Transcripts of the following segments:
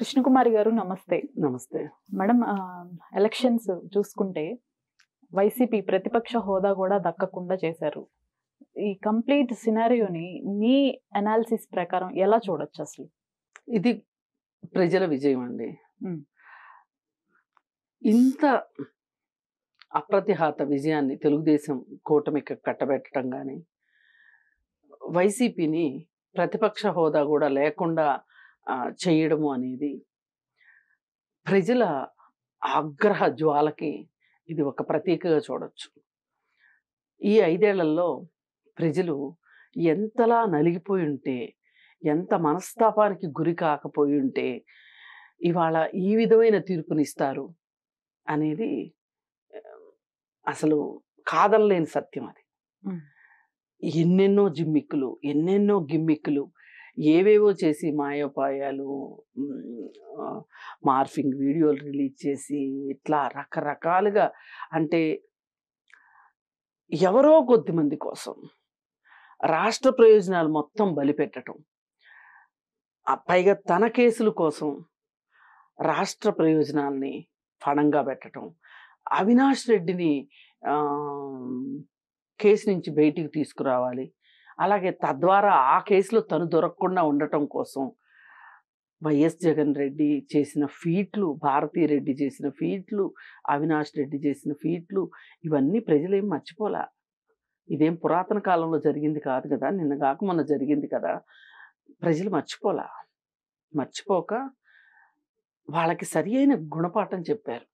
కృష్ణకుమారి గారు నమస్తే. నమస్తే. మేడం ఎలక్షన్స్ చూసుకుంటే వైసీపీ ప్రతిపక్ష హోదా కూడా దక్కకుండా చేశారు. ఈ కంప్లీట్ సినారియోని మీ అనాలిసిస్ ప్రకారం ఎలా చూడొచ్చు అసలు? ఇది ప్రజల విజయం అండి. ఉమ్. ఇంత అప్రతిహత విజయాన్ని తెలుగుదేశం కూటమికి కట్టబెట్టడం కానీ వైసీపీని ప్రతిపక్ష హోదా కూడా లేకుండా చేయడము అనేది ప్రజల ఆగ్రహ జ్వాలకి ఇది ఒక ప్రతీకగా చూడొచ్చు. ఈ 5 ఏళ్లలో ప్రజలు ఎంతలా నలిగిపోయి ఉంటే, ఎంత మనస్తాపానికి గురి కాకపోయి ఉంటే ఇవాళ ఈ విధమైన తీర్పునిస్తారు అనేది అసలు కాదనలేని సత్యం. అది ఎన్నెన్నో జిమ్మిక్కులు, ఎన్నెన్నో గిమ్మిక్కులు, ఏవేవో చేసి మాయోపాయాలు, మార్ఫింగ్ వీడియోలు రిలీజ్ చేసి ఇట్లా రకరకాలుగా, అంటే ఎవరో కొద్దిమంది కోసం రాష్ట్ర ప్రయోజనాలు మొత్తం బలిపెట్టడం, పైగా తన కేసుల కోసం రాష్ట్ర ప్రయోజనాల్ని ఫణంగా పెట్టడం, అవినాష్ రెడ్డిని కేసు నుంచి బయటికి తీసుకురావాలి, అలాగే తద్వారా ఆ కేసులో తను దొరకకుండా ఉండటం కోసం వైఎస్ జగన్ రెడ్డి చేసిన ఫీట్లు, భారతీ రెడ్డి చేసిన ఫీట్లు, అవినాష్ రెడ్డి చేసిన ఫీట్లు, ఇవన్నీ ప్రజలేం మర్చిపోలే. ఇదేం పురాతన కాలంలో జరిగింది కాదు కదా, నిన్న కాక మొన్న జరిగింది కదా. ప్రజలు మర్చిపోక వాళ్ళకి సరి అయిన గుణపాఠం చెప్పారు.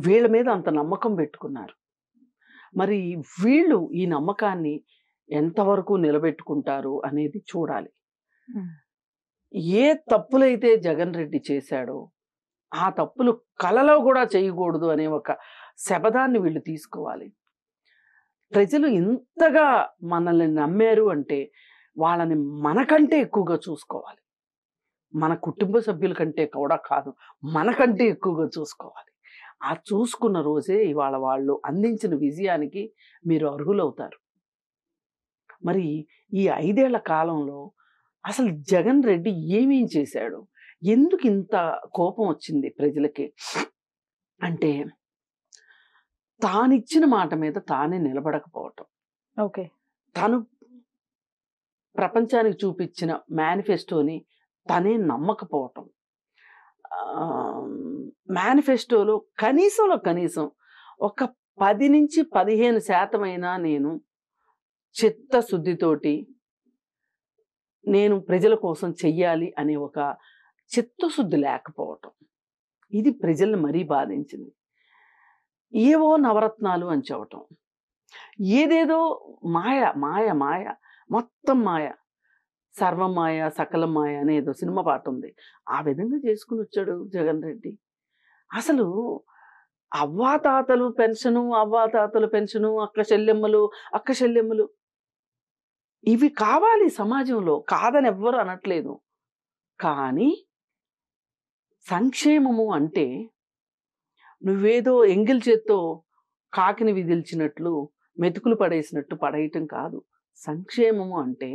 వీళ్ళ మీద అంత నమ్మకం పెట్టుకున్నారు. మరి వీళ్ళు ఈ నమ్మకాన్ని ఎంతవరకు నిలబెట్టుకుంటారు అనేది చూడాలి. ఏ తప్పులైతే జగన్ రెడ్డి చేశాడో ఆ తప్పులు కలలో కూడా చేయకూడదు అనే ఒక శపథాన్ని వీళ్ళు తీసుకోవాలి. ప్రజలు ఇంతగా మనల్ని నమ్మారు అంటే వాళ్ళని మనకంటే ఎక్కువగా చూసుకోవాలి. మన కుటుంబ సభ్యుల కంటే కూడా కాదు, మనకంటే ఎక్కువగా చూసుకోవాలి. ఆ చూసుకున్న రోజే ఇవాళ వాళ్ళు అందించిన విజయానికి మీరు అర్హులవుతారు. మరి ఈ 5 ఏళ్ల కాలంలో అసలు జగన్ రెడ్డి ఏమేం చేశాడు, ఎందుకు ఇంత కోపం వచ్చింది ప్రజలకి అంటే, తానిచ్చిన మాట మీద తానే నిలబడకపోవటం, ఓకే, తను ప్రపంచానికి చూపించిన మేనిఫెస్టోని తనే నమ్మకపోవటం, మేనిఫెస్టోలో కనీసం ఒక 10 నుంచి 15% అయినా నేను చిత్తశుద్ధితోటి నేను ప్రజల కోసం చెయ్యాలి అనే ఒక చిత్తశుద్ధి లేకపోవటం, ఇది ప్రజల్ని మరీ బాధించింది. ఏవో నవరత్నాలు అని చెప్పటం, ఏదేదో మాయ మాయ మాయ, మొత్తం మాయ, సర్వం మాయ సకలం మాయ అనేదో సినిమా పాట ఉంది. ఆ విధంగా చేసుకుని వచ్చాడు జగన్ రెడ్డి. అసలు అవ్వాతాతలు పెన్షను, అక్క చెల్లెమ్మలు ఇవి కావాలి సమాజంలో, కాదని ఎవ్వరు అనట్లేదు. కానీ సంక్షేమము అంటే నువ్వేదో ఎంగిల్ చేత్తో కాకిని విదిల్చినట్లు, మెతుకులు పడేసినట్టు పడేయటం కాదు. సంక్షేమము అంటే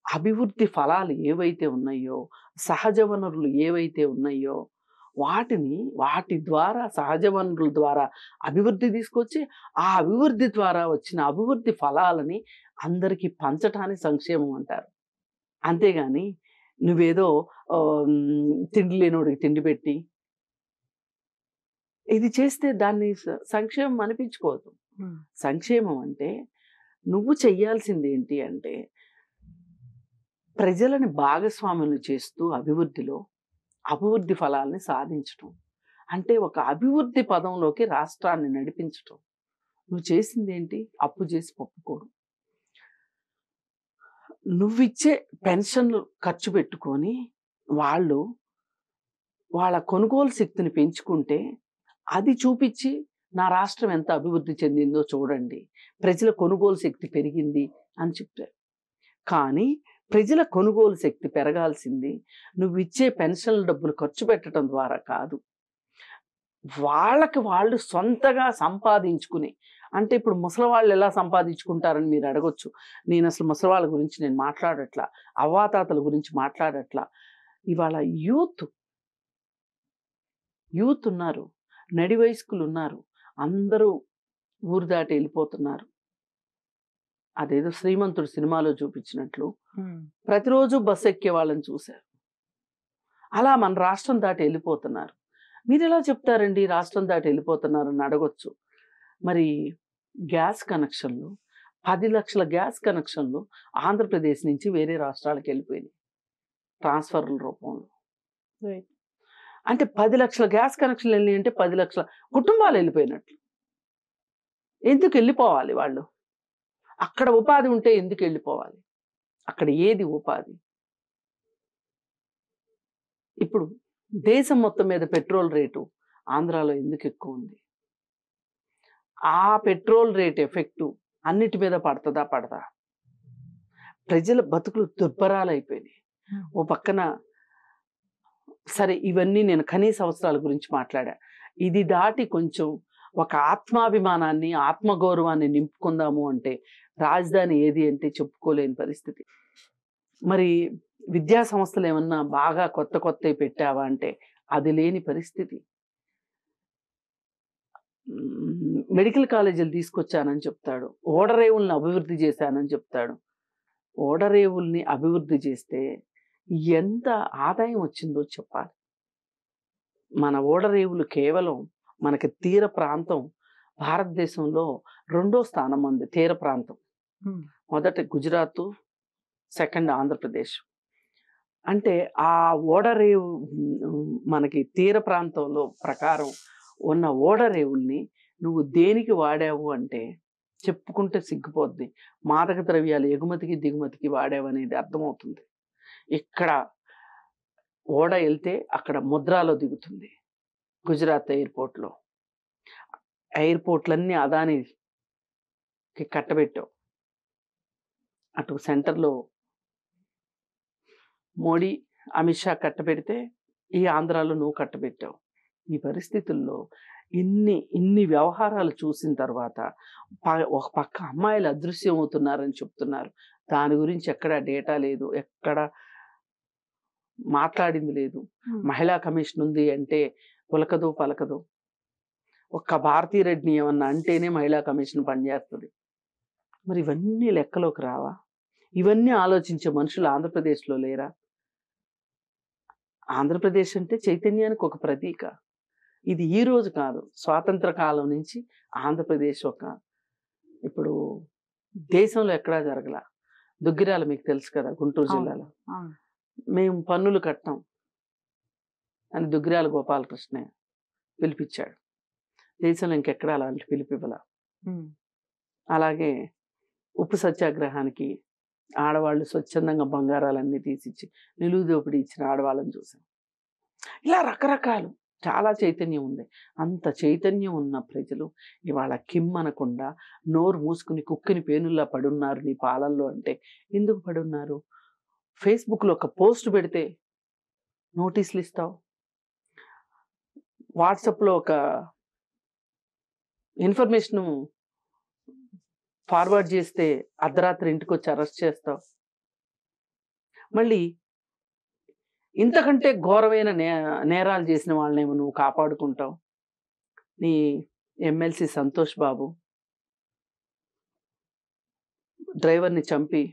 అభివృద్ధి ఫలాలు ఏవైతే ఉన్నాయో, సహజ వనరులు ఏవైతే ఉన్నాయో వాటి ద్వారా, సహజ వనరుల ద్వారా అభివృద్ధి తీసుకొచ్చి ఆ అభివృద్ధి ద్వారా వచ్చిన అభివృద్ధి ఫలాలని అందరికీ పంచటాన్ని సంక్షేమం అంటారు. అంతేగాని నువ్వేదో తిండి లేనోడికి తిండి పెట్టి ఇది చేస్తే దాన్ని సంక్షేమం అనిపించుకోదు. సంక్షేమం అంటే నువ్వు చెయ్యాల్సింది ఏంటి అంటే, ప్రజలని భాగస్వాములు చేస్తూ అభివృద్ధి ఫలాల్ని సాధించటం, అంటే ఒక అభివృద్ధి పదంలోకి రాష్ట్రాన్ని నడిపించటం. నువ్వు చేసింది ఏంటి? అప్పు చేసి పప్పుకోడు. నువ్విచ్చే పెన్షన్లు ఖర్చు పెట్టుకొని వాళ్ళ కొనుగోలు శక్తిని పెంచుకుంటే అది చూపించి నా రాష్ట్రం ఎంత అభివృద్ధి చెందిందో చూడండి, ప్రజల కొనుగోలు శక్తి పెరిగింది అని చెప్పారు. కానీ ప్రజల కొనుగోలు శక్తి పెరగాల్సింది నువ్వు ఇచ్చే పెన్షన్ల డబ్బులు ఖర్చు పెట్టడం ద్వారా కాదు, వాళ్ళు సొంతగా సంపాదించుకుని. అంటే ఇప్పుడు ముసలి వాళ్ళు ఎలా సంపాదించుకుంటారని మీరు అడగొచ్చు. నేను అసలు ముసలి వాళ్ళ గురించి నేను మాట్లాడట్లా, అవ్వాతాతల గురించి మాట్లాడట్లా. ఇవాళ యూత్ ఉన్నారు, నడి వయస్కులు ఉన్నారు, అందరూ ఊరు దాటి వెళ్ళిపోతున్నారు. అదేదో శ్రీమంతుడు సినిమాలో చూపించినట్లు ప్రతిరోజు బస్సు ఎక్కే వాళ్ళని చూశారు. అలా మన రాష్ట్రం దాటి వెళ్ళిపోతున్నారు. మీరు ఎలా చెప్తారండి రాష్ట్రం దాటి వెళ్ళిపోతున్నారని అడగొచ్చు. మరి గ్యాస్ కనెక్షన్లు 10 లక్షల గ్యాస్ కనెక్షన్లు ఆంధ్రప్రదేశ్ నుంచి వేరే రాష్ట్రాలకు వెళ్ళిపోయినాయి ట్రాన్స్ఫర్ల రూపంలో. అంటే 10 లక్షల గ్యాస్ కనెక్షన్లు వెళ్ళి అంటే 10 లక్షల కుటుంబాలు వెళ్ళిపోయినట్లు. ఎందుకు వెళ్ళిపోవాలి వాళ్ళు? అక్కడ ఉపాధి ఉంటే ఎందుకు వెళ్ళిపోవాలి? అక్కడ ఏది ఉపాధి? ఇప్పుడు దేశం మొత్తం మీద పెట్రోల్ రేటు ఆంధ్రాలో ఎందుకు ఎక్కువ ఉంది? ఆ పెట్రోల్ రేట్ ఎఫెక్టు అన్నిటి మీద పడదా? ప్రజల బతుకులు దుర్భరాలైపోయినాయి. ఓ పక్కన సరే ఇవన్నీ నేను కనీస అవసరాల గురించి మాట్లాడా. ఇది దాటి కొంచెం ఒక ఆత్మాభిమానాన్ని, ఆత్మగౌరవాన్ని నింపుకుందాము అంటే రాజధాని ఏది అంటే చెప్పుకోలేని పరిస్థితి. మరి విద్యా సంస్థలు ఏమన్నా బాగా కొత్తవి పెట్టావా అంటే అది లేని పరిస్థితి. మెడికల్ కాలేజీలు తీసుకొచ్చానని చెప్తాడు, ఓడరేవుల్ని అభివృద్ధి చేశానని చెప్తాడు. ఓడరేవుల్ని అభివృద్ధి చేస్తే ఎంత ఆదాయం వచ్చిందో చెప్పాలి. మన ఓడరేవులు కేవలం మనకి తీర ప్రాంతం భారతదేశంలో 2వ స్థానం ఉంది. తీర ప్రాంతం మొదటి గుజరాత్, సెకండ్ ఆంధ్రప్రదేశ్. అంటే ఆ ఓడరేవు మనకి తీర ప్రాంతంలో ప్రకారం ఉన్న ఓడరేవుల్ని నువ్వు దేనికి వాడావు అంటే చెప్పుకుంటే సిగ్గుపోద్ది. మాదక ద్రవ్యాలు ఎగుమతికి దిగుమతికి వాడావు అనేది అర్థమవుతుంది. ఇక్కడ ఓడ వెళ్తే అక్కడ ముద్రాలో దిగుతుంది. గుజరాత్ ఎయిర్పోర్ట్లో ఎయిర్పోర్ట్లన్నీ అదానికి కట్టబెట్టావు. అటు సెంటర్లో మోడీ, అమిత్ షా కట్టబెడితే ఈ ఆంధ్రాలో నువ్వు కట్టబెట్టావు. ఈ పరిస్థితుల్లో ఇన్ని వ్యవహారాలు చూసిన తర్వాత ఒక పక్క అమ్మాయిలు అదృశ్యం అవుతున్నారని చెప్తున్నారు. దాని గురించి ఎక్కడ డేటా లేదు, ఎక్కడ మాట్లాడింది లేదు. మహిళా కమిషన్ ఉంది అంటే ఉలకదు పలకదు. ఒక్క భారతీరెడ్డిని ఏమన్నా అంటేనే మహిళా కమిషన్ పనిచేస్తుంది. మరి ఇవన్నీ లెక్కలోకి రావా? ఇవన్నీ ఆలోచించే మనుషులు ఆంధ్రప్రదేశ్లో లేరా? ఆంధ్రప్రదేశ్ అంటే చైతన్యానికి ఒక ప్రతీక. ఇది ఈ రోజు కాదు, స్వాతంత్ర కాలం నుంచి ఆంధ్రప్రదేశ్ ఇప్పుడు దేశంలో ఎక్కడా జరగల. దుగ్గిరాల మీకు తెలుసు కదా, గుంటూరు జిల్లాలో. మేము పన్నులు కట్టాం అని దుగ్గిరాల గోపాలకృష్ణ పిలిపించాడు. దేశంలో ఇంకెక్కడా అలాంటి పిలుపు ఇవ్వాల. అలాగే ఉప్పు సత్యాగ్రహానికి ఆడవాళ్ళు స్వచ్ఛందంగా బంగారాలన్నీ తీసిచ్చి నిలువు దోపిడీ ఇచ్చిన ఆడవాళ్ళని చూసాం. ఇలా రకరకాలు చాలా చైతన్యం ఉంది. అంత చైతన్యం ఉన్న ప్రజలు ఇవాళ కిమ్మనకుండా నోరు మూసుకుని కుక్కిని పేనుల్లా పడున్నారు నీ పాలల్లో అంటే ఎందుకు పడున్నారు? ఫేస్బుక్లో ఒక పోస్ట్ పెడితే నోటీసులు ఇస్తావు, వాట్సాప్లో ఒక ఇన్ఫర్మేషన్ ఫార్వర్డ్ చేస్తే అర్ధరాత్రి ఇంటికి వచ్చి అరెస్ట్ చేస్తావు. మళ్ళీ ఇంతకంటే ఘోరమైన నేరాలు చేసిన వాళ్ళనేమో నువ్వు కాపాడుకుంటావు. నీ ఎమ్మెల్సీ సంతోష్ బాబు డ్రైవర్ని చంపి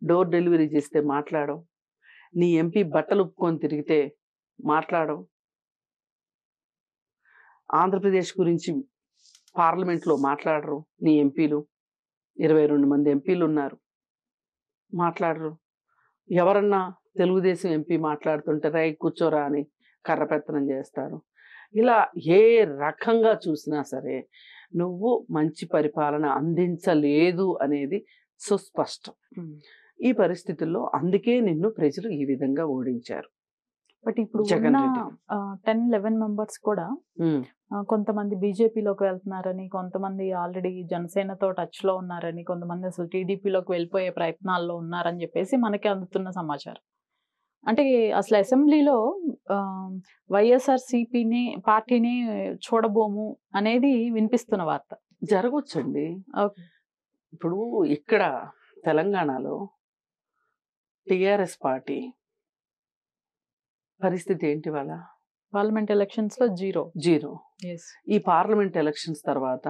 డోర్ డెలివరీ చేస్తే మాట్లాడవు. నీ ఎంపీ బట్టలు ఉప్పుకొని తిరిగితే మాట్లాడవు. ఆంధ్రప్రదేశ్ గురించి పార్లమెంట్లో మాట్లాడరు. నీ ఎంపీలు 22 మంది ఎంపీలు ఉన్నారు, మాట్లాడరు. ఎవరన్నా తెలుగుదేశం ఎంపీ మాట్లాడుతుంటే రై కూర్చోరా అని కర్రపెత్తనం చేస్తారు. ఇలా ఏ రకంగా చూసినా సరే నువ్వు మంచి పరిపాలన అందించలేదు అనేది సుస్పష్టం. ఈ పరిస్థితుల్లో అందుకే నిన్ను ప్రజలు ఈ విధంగా ఓడించారు. బట్ ఇప్పుడు 10-11 మెంబర్స్ కూడా కొంతమంది బీజేపీలోకి వెళ్తున్నారని, కొంతమంది ఆల్రెడీ జనసేనతో టచ్ లో ఉన్నారని, కొంతమంది అసలు టీడీపీలోకి వెళ్ళిపోయే ప్రయత్నాల్లో ఉన్నారని చెప్పేసి మనకి అందుతున్న సమాచారం. అంటే అసలు అసెంబ్లీలో వైఎస్ఆర్సీపీని పార్టీని చూడబోము అనేది వినిపిస్తున్న వార్త. జరగొచ్చండి. ఇప్పుడు ఇక్కడ తెలంగాణలో టిఆర్ఎస్ పార్టీ పరిస్థితి ఏంటి వాళ్ళ? పార్లమెంట్ ఎలక్షన్స్ లో జీరో. ఈ పార్లమెంట్ ఎలక్షన్స్ తర్వాత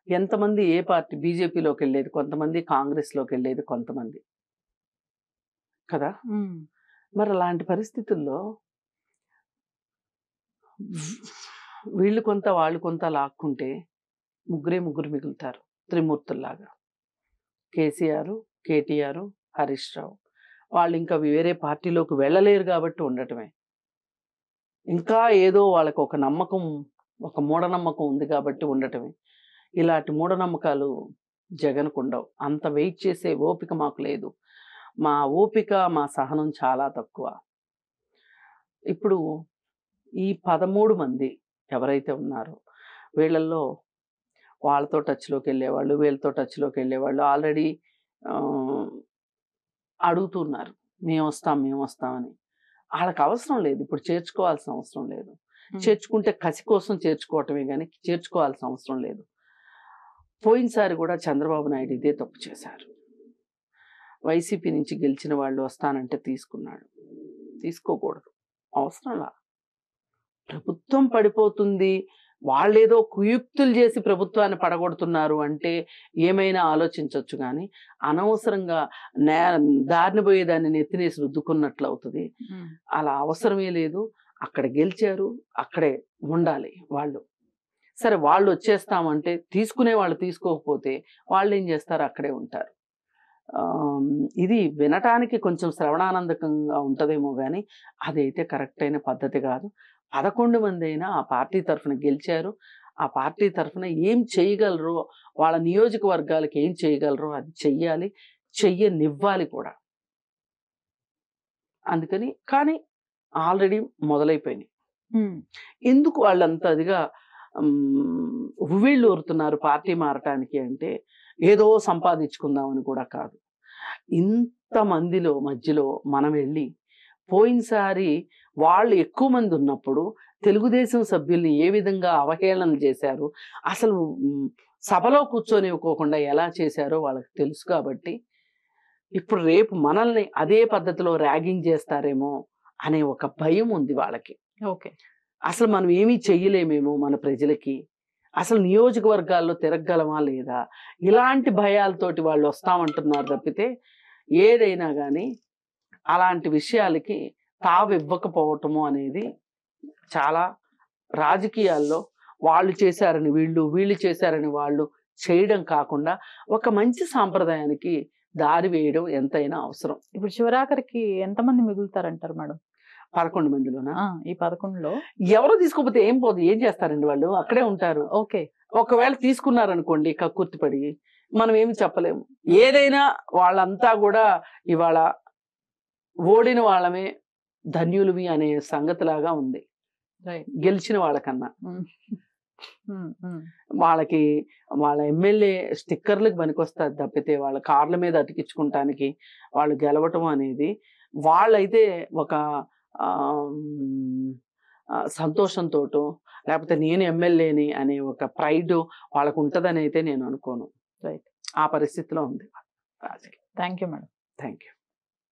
ఎంతమంది ఏ పార్టీ బీజేపీలోకి వెళ్ళేది కొంతమంది, కాంగ్రెస్లోకి వెళ్ళేది కొంతమంది కదా. మరి అలాంటి పరిస్థితుల్లో వీళ్ళు కొంత వాళ్ళు కొంత లాక్కుంటే ముగ్గురు మిగులుతారు, త్రిమూర్తుల్లాగా. కేసీఆర్, కేటీఆర్, హరీష్ రావు. వాళ్ళు ఇంకా వేరే పార్టీలోకి వెళ్ళలేరు కాబట్టి ఉండటమే. ఇంకా ఏదో వాళ్ళకి ఒక నమ్మకం, ఒక మూఢనమ్మకం ఉంది కాబట్టి ఉండటమే. ఇలాంటి మూఢనమ్మకాలు జగన్కు ఉండవు. అంత వెయిట్ చేసే ఓపిక మాకు లేదు. మా ఓపిక, మా సహనం చాలా తక్కువ. ఇప్పుడు ఈ 13 మంది ఎవరైతే ఉన్నారో వీళ్ళల్లో వాళ్ళతో టచ్లోకి వెళ్ళేవాళ్ళు, వీళ్ళతో టచ్లోకి వెళ్ళేవాళ్ళు ఆల్రెడీ అడుగుతున్నారు మేము వస్తామని. వాళ్ళకి అవసరం లేదు, ఇప్పుడు చేర్చుకోవాల్సిన అవసరం లేదు. చేర్చుకుంటే కసి కోసం చేర్చుకోవటమే కానీ చేర్చుకోవాల్సిన అవసరం లేదు. పోయినసారి కూడా చంద్రబాబు నాయుడు ఇదే తప్పు చేశారు. వైసీపీ నుంచి గెలిచిన వాళ్ళు వస్తానంటే తీసుకున్నాడు. తీసుకోకూడదు, అవసరంలా. ప్రభుత్వం పడిపోతుంది, వాళ్ళేదో కుయుక్తులు చేసి ప్రభుత్వాన్ని పడగొడుతున్నారు అంటే ఏమైనా ఆలోచించవచ్చు, కానీ అనవసరంగా దారిని పోయేదాన్ని నెత్తినేసి రుద్దుకున్నట్లు అవుతుంది. అలా అవసరమే లేదు. అక్కడ గెలిచారు, అక్కడే ఉండాలి వాళ్ళు. సరే వాళ్ళు వచ్చేస్తామంటే తీసుకునే వాళ్ళు తీసుకోకపోతే వాళ్ళు ఏం చేస్తారు, అక్కడే ఉంటారు. ఇది వినటానికి కొంచెం శ్రవణానందకంగా ఉంటుందేమో కానీ అదైతే కరెక్ట్ అయిన పద్ధతి కాదు. 11 మంది అయినా ఆ పార్టీ తరఫున గెలిచారు. ఆ పార్టీ తరఫున ఏం చేయగలరో, వాళ్ళ నియోజకవర్గాలకు ఏం చేయగలరో అది చెయ్యాలి, చెయ్యనివ్వాలి కూడా. అందుకని కానీ ఆల్రెడీ మొదలైపోయినాయి. ఎందుకు వాళ్ళంతా అదిగా ఉవ్విళ్ళు ఊరుతున్నారు పార్టీ మారటానికి అంటే ఏదో సంపాదించుకుందామని కూడా కాదు. ఇంతమందిలో మధ్యలో మనం వెళ్ళి పోయినసారి వాళ్ళు ఎక్కువ మంది ఉన్నప్పుడు తెలుగుదేశం సభ్యుల్ని ఏ విధంగా అవహేళన చేశారు, అసలు సభలో కూర్చొనివ్వకోకుండా ఎలా చేశారో వాళ్ళకి తెలుసు. కాబట్టి ఇప్పుడు రేపు మనల్ని అదే పద్ధతిలో ర్యాగింగ్ చేస్తారేమో అనే ఒక భయం ఉంది వాళ్ళకి. అసలు మనం ఏమీ చెయ్యలేమేమో మన ప్రజలకి, అసలు నియోజకవర్గాల్లో తిరగగలమా లేదా, ఇలాంటి భయాలతోటి వాళ్ళు వస్తామంటున్నారు తప్పితే ఏదైనా కానీ అలాంటి విషయాలకి తావివ్వకపోవటము అనేది చాలా రాజకీయాల్లో వాళ్ళు చేశారని వీళ్ళు చేశారని వాళ్ళు చేయడం కాకుండా ఒక మంచి సాంప్రదాయానికి దారి వేయడం ఎంతైనా అవసరం. ఇప్పుడు చివరాఖరికి ఎంతమంది మిగులుతారంటారు మేడం? 11 మందిలోనా? ఈ 11లో ఎవరు తీసుకోకపోతే ఏం పోదు, ఏం చేస్తారండి వాళ్ళు, అక్కడే ఉంటారు. ఒకవేళ తీసుకున్నారనుకోండి కక్కుర్తిపడి, మనం ఏమి చెప్పలేము. ఏదైనా వాళ్ళంతా కూడా ఇవాళ ఓడిన వాళ్ళమే ధన్యులవి అనే సంగతిలాగా ఉంది గెలిచిన వాళ్ళకన్నా. వాళ్ళకి వాళ్ళ ఎమ్మెల్యే స్టిక్కర్లకు పనికొస్తారు తప్పితే వాళ్ళ కార్ల మీద అతికించుకుంటానికి వాళ్ళు గెలవటం అనేది వాళ్ళైతే ఒక సంతోషంతో లేకపోతే నేను ఎమ్మెల్యేని అనే ఒక ప్రైడ్ వాళ్ళకు ఉంటుందని అయితే నేను అనుకోను. ఆ పరిస్థితిలో ఉంది రాజకీయం. Thank you madam. Thank you.